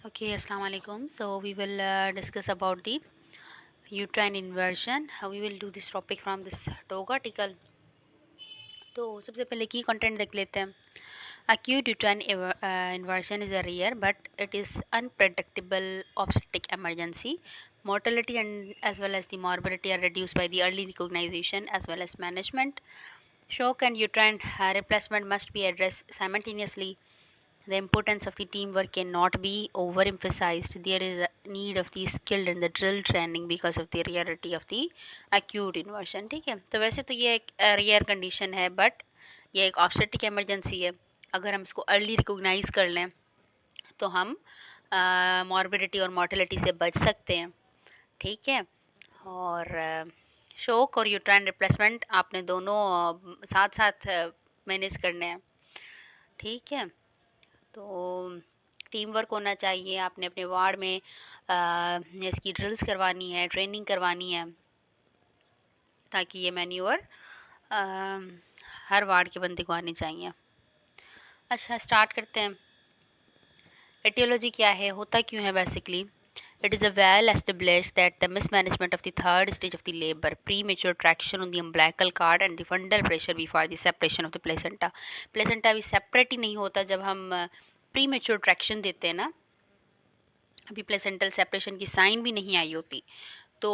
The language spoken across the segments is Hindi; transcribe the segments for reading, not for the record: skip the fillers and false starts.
Okay, Assalamu alaikum. So we will discuss about the uterine inversion. We will do this topic from this dog article. तो सबसे पहले की कंटेंट देख लेते हैं. Acute uterine inversion is a rare but it is unpredictable obstetric emergency. Mortality and as well as the morbidity are reduced by the early recognition as well as management. Shock and uterine replacement must be addressed simultaneously. The importance of the teamwork cannot be overemphasized. There is a need of the skilled in the drill training because of the rarity of the acute inversion. ठीक है, तो वैसे तो ये एक रेयर कंडीशन है बट ये एक ऑब्स्टेट्रिक इमरजेंसी है. अगर हम इसको अर्ली रिकोगनाइज कर लें तो हम मॉर्बिडिटी और मोर्टेलिटी से बच सकते हैं. ठीक है, और शोक और यूट्राइन रिप्लेसमेंट आपने दोनों साथ साथ मैनेज करने हैं. ठीक है, तो टीम वर्क होना चाहिए. आपने अपने वार्ड में इसकी ड्रिल्स करवानी है, ट्रेनिंग करवानी है ताकि ये मैन्यूअर हर वार्ड के बंदे को आने चाहिए. अच्छा, स्टार्ट करते हैं. एटियोलॉजी क्या है, होता क्यों है basically. It is a well established that the mismanagement of the third stage of the labor, premature traction on the umbilical cord and the fundal pressure before the separation of the placenta. Placenta अभी separate ही नहीं होता जब हम premature traction देते हैं ना, अभी placental separation की साइन भी नहीं आई होती. तो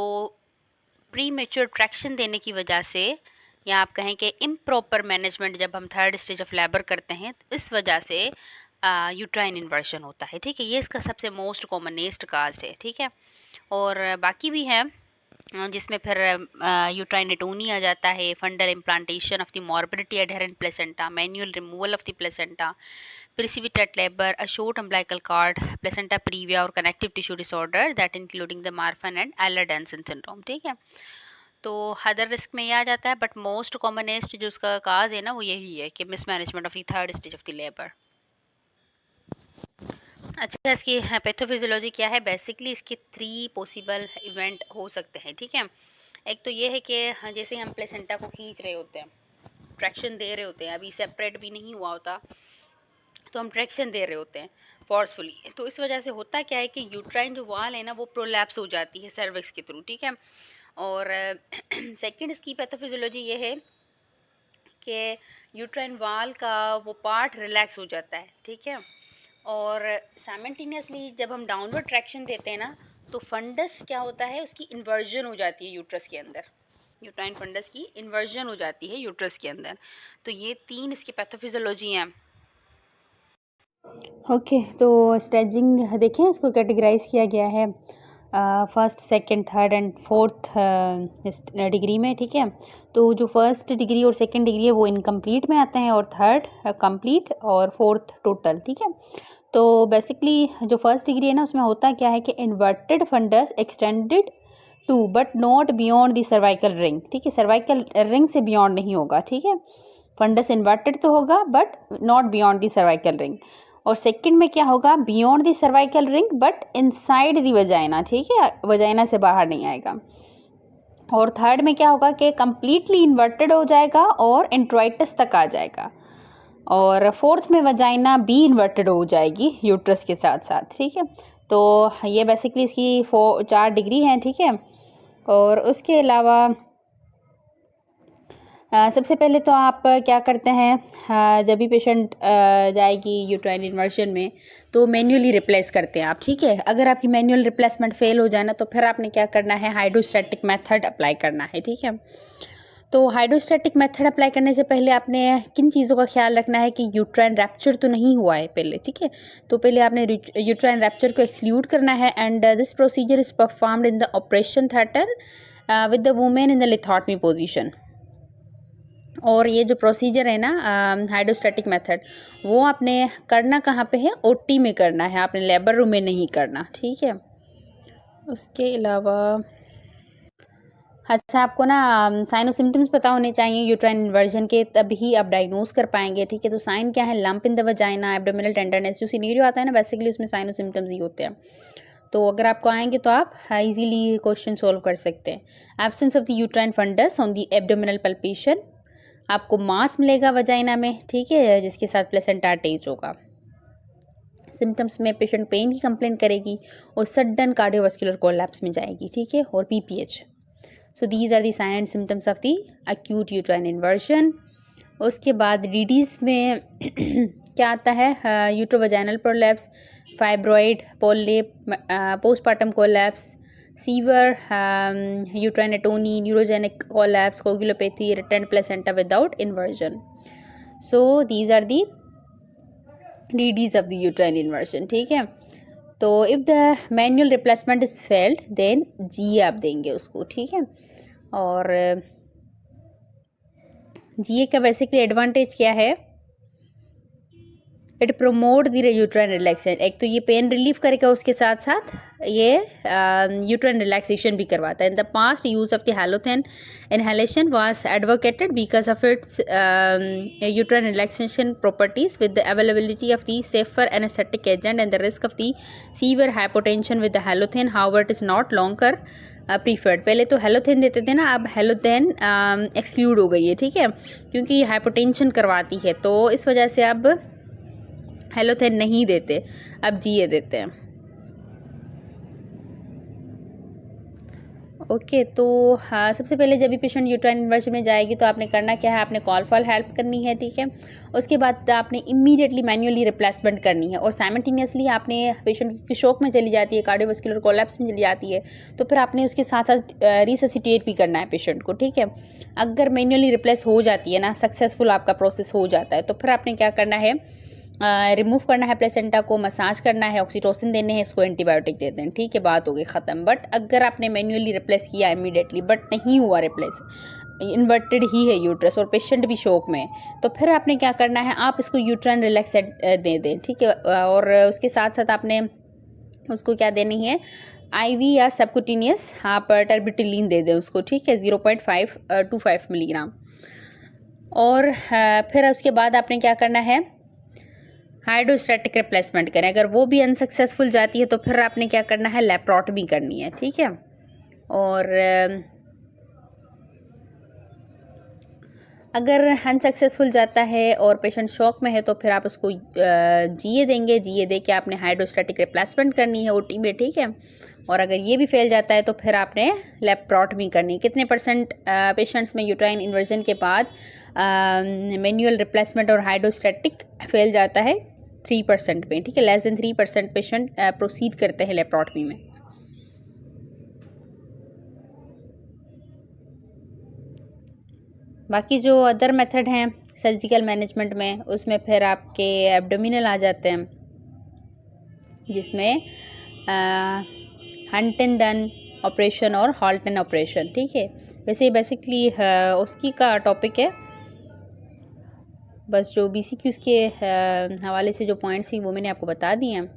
premature traction देने की वजह से या आप कहें कि improper management जब हम थर्ड स्टेज ऑफ लेबर करते हैं इस वजह से यूट्राइन इन्वर्शन होता है. ठीक है, ये इसका सबसे मोस्ट कॉमनेस्ट काज है. ठीक है, और बाकी भी हैं जिसमें फिर यूट्राइन एटोनी आ जाता है, फंडल implantation of the morbidity adherent placenta, manual removal of the placenta, precipitate labor, a short umbilical cord, placenta previa और connective tissue disorder that including the Marfan and Ehlers-Danlos syndrome. ठीक है, तो अदर रिस्क में ये आ जाता है बट मोस्ट कॉमनेस्ट जो उसका काज है ना वो यही है कि mismanagement of the third stage of the labour. अच्छा, इसकी पैथोफिजियोलॉजी क्या है. बेसिकली इसके 3 पॉसिबल इवेंट हो सकते हैं. ठीक है, एक तो ये है कि जैसे हम प्लेसेंटा को खींच रहे होते हैं, ट्रैक्शन दे रहे होते हैं, अभी सेपरेट भी नहीं हुआ होता तो हम ट्रैक्शन दे रहे होते हैं फोर्सफुली. तो इस वजह से होता क्या है कि यूट्राइन जो वाल है ना वो प्रोलैप्स हो जाती है सर्विक्स के थ्रू. ठीक है, और सेकंड इसकी पैथोफिजियोलॉजी ये है कि यूट्राइन वाल का वो पार्ट रिलैक्स हो जाता है. ठीक है, और साइमल्टेनियसली जब हम डाउनवर्ड ट्रैक्शन देते हैं ना तो फंडस क्या होता है, उसकी इन्वर्जन हो जाती है यूट्रस के अंदर. यूट्राइन फंडस की इन्वर्जन हो जाती है यूट्रस के अंदर. तो ये 3 इसकी पैथोफिजियोलॉजी हैं. ओके, तो स्टेजिंग देखें, इसको कैटेगराइज किया गया है first, second, third and fourth degree में. ठीक है, तो जो फर्स्ट डिग्री और सेकंड डिग्री है वो इनकम्प्लीट में आते हैं और थर्ड कंप्लीट और फोर्थ टोटल. ठीक है, तो बेसिकली जो फर्स्ट डिग्री है ना उसमें होता क्या है कि inverted fundus extended to but not beyond the cervical ring. ठीक है, सर्वाइकल रिंग से बियॉन्ड नहीं होगा. ठीक है, फंडस इन्वर्टेड तो होगा but not beyond the cervical ring. और सेकंड में क्या होगा, beyond the cervical ring but inside the vagina. ठीक है, वजाइना से बाहर नहीं आएगा. और थर्ड में क्या होगा कि कंप्लीटली इन्वर्टेड हो जाएगा और इंट्रोइटस तक आ जाएगा. और फोर्थ में वजाइना बी इन्वर्टेड हो जाएगी यूट्रस के साथ साथ. ठीक है, तो ये बेसिकली इसकी 4 डिग्री हैं. ठीक है, और उसके अलावा सबसे पहले तो आप क्या करते हैं, जब भी पेशेंट जाएगी यूट्राइन इन्वर्शन में तो मैन्युअली रिप्लेस करते हैं आप. ठीक है, अगर आपकी मैन्युअल रिप्लेसमेंट फेल हो जाए ना तो फिर आपने क्या करना है, हाइड्रोस्टैटिक मेथड अप्लाई करना है. ठीक है, तो हाइड्रोस्टैटिक मेथड अप्लाई करने से पहले आपने किन चीज़ों का ख्याल रखना है कि यूट्राइन रैप्चर तो नहीं हुआ है पहले. ठीक है, तो पहले आपने यूट्राइन रैप्चर को एक्सक्लूड करना है and this procedure is performed in the operation theatre with the women in the lithotomy position. और ये जो प्रोसीजर है ना हाइड्रोस्टैटिक मेथड वो आपने करना कहाँ पे है, ओटी में करना है, आपने लेबर रूम में नहीं करना. ठीक है, उसके अलावा अच्छा आपको ना साइन और सिम्टम्स पता होने चाहिए यूट्राइन इन्वर्जन के, तभी आप डायग्नोज कर पाएंगे. ठीक है, तो साइन क्या है, lump in the vagina, abdominal tenderness, जो सिनेरियो आता है ना बेसिकली उसमें साइन और सिम्टम्स ही होते हैं. तो अगर आपको आएंगे तो आप इजीली क्वेश्चन सोल्व कर सकते हैं. Absence of the uterine fundus on the abdominal palpation, आपको मास मिलेगा वजाइना में. ठीक है, जिसके साथ प्लेसेंटा अटैच होगा. सिम्टम्स में पेशेंट पेन की कंप्लेंट करेगी और सडन कार्डियोवास्कुलर कोलैप्स में जाएगी, ठीक है, और PPH. So these are the sign and symptoms of the acute uterine inversion. उसके बाद डीडीज में क्या आता है? Uterovaginal prolapse, fibroid, polyp, postpartum collapse, severe, uterine atony, neurogenic collapse, coagulopathy, retained placenta without inversion. So these are the DDs of the uterine inversion, ठीक है। तो if the manual replacement is failed then जी आप देंगे उसको, ठीक है। और जीए का बेसिकली एडवांटेज क्या है? It promote the uterine relaxation. एक तो ये पेन रिलीफ करेगा, उसके साथ साथ ये यूट्राइन रिलैक्सेशन भी करवाता है। In the past use of the हैलोथेन inhalation was advocated because of its uterine relaxation properties with the availability of the safer anaesthetic agent and the risk of the severe hypotension with the हैलोथेन। However it is not longer preferred. पहले तो हेलोथेन देते थे ना, अब हेलोथेन एक्सक्लूड हो गई है, ठीक है, क्योंकि ये हाइपोटेंशन करवाती है, तो इस वजह से अब हेलोथेन नहीं देते, अब जीए देते हैं। ओके, तो हाँ, सबसे पहले जब भी पेशेंट यूट्राइन इन्वर्जन में जाएगी तो आपने करना क्या है? आपने कॉल फॉर हेल्प करनी है, ठीक है। उसके बाद आपने इमीडिएटली मैन्युअली रिप्लेसमेंट करनी है और साइमल्टेनियसली आपने पेशेंट की शॉक में चली जाती है, कार्डियोवास्कुलर कोलैप्स में चली जाती है, तो फिर आपने उसके साथ साथ रिससिटेट भी करना है पेशेंट को, ठीक है। अगर मैन्युअली रिप्लेस हो जाती है ना, सक्सेसफुल आपका प्रोसेस हो जाता है, तो फिर आपने क्या करना है? रिमूव करना है प्लेसेंटा को, मसाज करना है, ऑक्सीटोसिन देने हैं, इसको एंटीबायोटिक देते हैं, ठीक है, बात हो गई ख़त्म। बट अगर आपने मैन्युअली रिप्लेस किया इमीडिएटली बट नहीं हुआ रिप्लेस, इन्वर्टेड ही है यूट्रस और पेशेंट भी शॉक में, तो फिर आपने क्या करना है? आप इसको यूट्राइन रिलैक्सेंट दे दें, ठीक है। और उसके साथ साथ आपने उसको क्या देनी है? आईवी या सबकुटिनियस आप टर्बिटलिन दे दें उसको, ठीक है, 0.525 मिलीग्राम। और फिर उसके बाद आपने क्या करना है? हाइड्रोस्टैटिक रिप्लेसमेंट करें। अगर वो भी अनसक्सेसफुल जाती है तो फिर आपने क्या करना है? लैप्रोटमी करनी है, ठीक है। और अगर अनसक्सेसफुल जाता है और पेशेंट शॉक में है तो फिर आप उसको जीए देंगे, जीए दे के आपने हाइड्रोस्टैटिक रिप्लेसमेंट करनी है ओटी में, ठीक है। और अगर ये भी फेल जाता है तो फिर आपने लैप्रोटमी करनी है। कितने परसेंट पेशेंट्स में यूट्राइन इन्वर्जन के बाद मैनुअल रिप्लेसमेंट और हाइड्रोस्टैटिक फेल जाता है? 3% में, ठीक है। लेस देन 3% पेशेंट प्रोसीड करते हैं लैप्रोटमी में। बाकी जो अदर मेथड हैं सर्जिकल मैनेजमेंट में, उसमें फिर आपके एब्डोमिनल आ जाते हैं, जिसमें हंटन डन ऑपरेशन और हॉल्टन ऑपरेशन, ठीक है। वैसे बेसिकली उसकी का टॉपिक है, बस जो BCQs के हवाले से जो पॉइंट्स थी वो मैंने आपको बता दिए हैं।